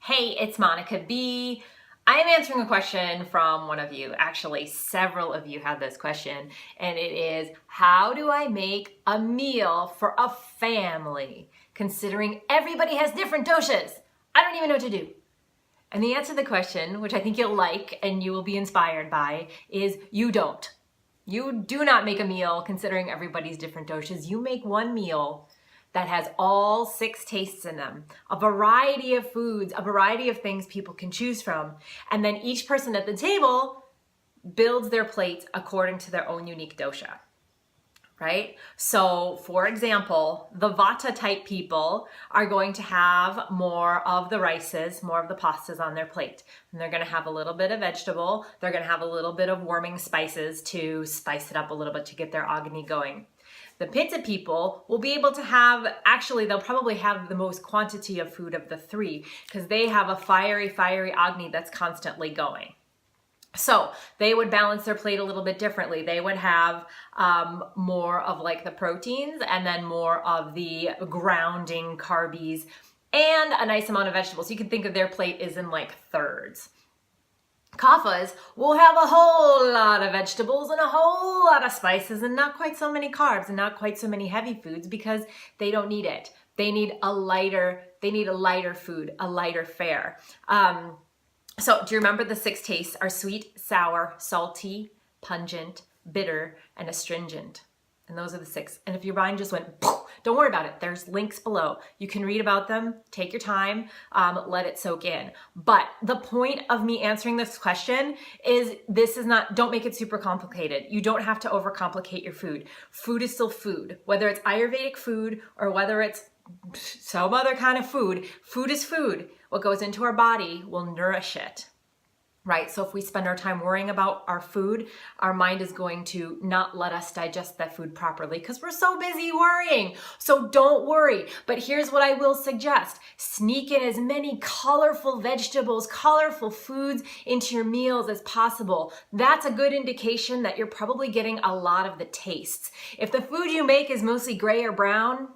Hey, it's Monica B. I am answering a question from one of you. Actually, several of you had this question, and it is, how do I make a meal for a family, considering everybody has different doshas? I don't even know what to do. And the answer to the question, which I think you'll like and you will be inspired by, is you don't. You do not make a meal considering everybody's different doshas. You make one meal that has all 6 tastes in them, a variety of foods, a variety of things people can choose from. And then each person at the table builds their plate according to their own unique dosha, right? So for example, the Vata type people are going to have more of the rices, more of the pastas on their plate. And they're gonna have a little bit of vegetable. They're gonna have a little bit of warming spices to spice it up a little bit to get their Agni going. The Pitta people will be able to have, actually they'll probably have the most quantity of food of the 3 because they have a fiery Agni that's constantly going. So they would balance their plate a little bit differently. They would have more of like the proteins and then more of the grounding carbies and a nice amount of vegetables. So you can think of their plate is in like thirds. Kaphas will have a whole lot of vegetables and a whole lot of spices and not quite so many carbs and not quite so many heavy foods because they don't need it. They need a lighter food, a lighter fare. So do you remember the 6 tastes are sweet, sour, salty, pungent, bitter, and astringent? And those are the 6. And if your mind just went, don't worry about it. There's links below. You can read about them, take your time, let it soak in. But the point of me answering this question is don't make it super complicated. You don't have to overcomplicate your food. Food is still food. Whether it's Ayurvedic food or whether it's some other kind of food, food is food. What goes into our body will nourish it. Right? So if we spend our time worrying about our food, our mind is going to not let us digest that food properly because we're so busy worrying. So don't worry. But here's what I will suggest. Sneak in as many colorful vegetables, colorful foods into your meals as possible. That's a good indication that you're probably getting a lot of the tastes. If the food you make is mostly gray or brown,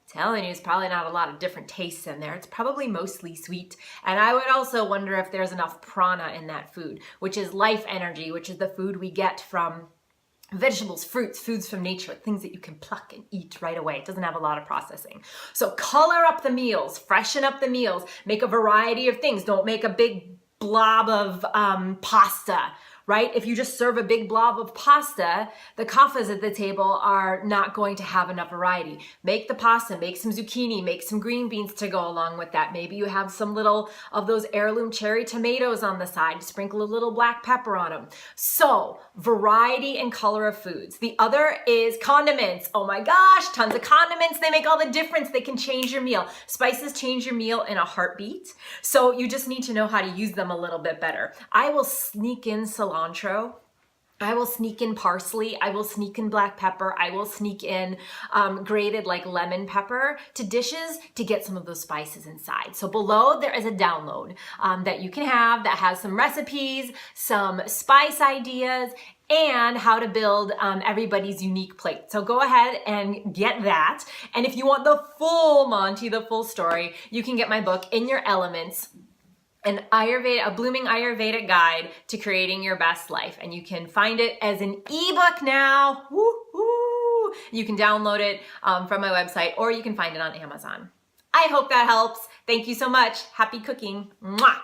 telling you, it's probably not a lot of different tastes in there. It's probably mostly sweet. And I would also wonder if there's enough prana in that food, which is life energy, which is the food we get from vegetables, fruits, foods from nature, things that you can pluck and eat right away. It doesn't have a lot of processing. So color up the meals, freshen up the meals, make a variety of things. Don't make a big blob of pasta. Right? If you just serve a big blob of pasta, the kaphas at the table are not going to have enough variety. Make the pasta, make some zucchini, make some green beans to go along with that. Maybe you have some little of those heirloom cherry tomatoes on the side. Sprinkle a little black pepper on them. So, variety and color of foods. The other is condiments. Oh my gosh, tons of condiments. They make all the difference. They can change your meal. Spices change your meal in a heartbeat. So you just need to know how to use them a little bit better. I will sneak in cilantro. I will sneak in parsley. I will sneak in black pepper. I will sneak in grated like lemon pepper to dishes to get some of those spices inside. So below there is a download that you can have that has some recipes, some spice ideas, and how to build everybody's unique plate. So go ahead and get that. And if you want the full Monty, the full story, you can get my book, In Your Elements, a blooming Ayurvedic guide to creating your best life. And you can find it as an ebook now. Woo-hoo! You can download it from my website or you can find it on Amazon. I hope that helps. Thank you so much. Happy cooking. Mwah!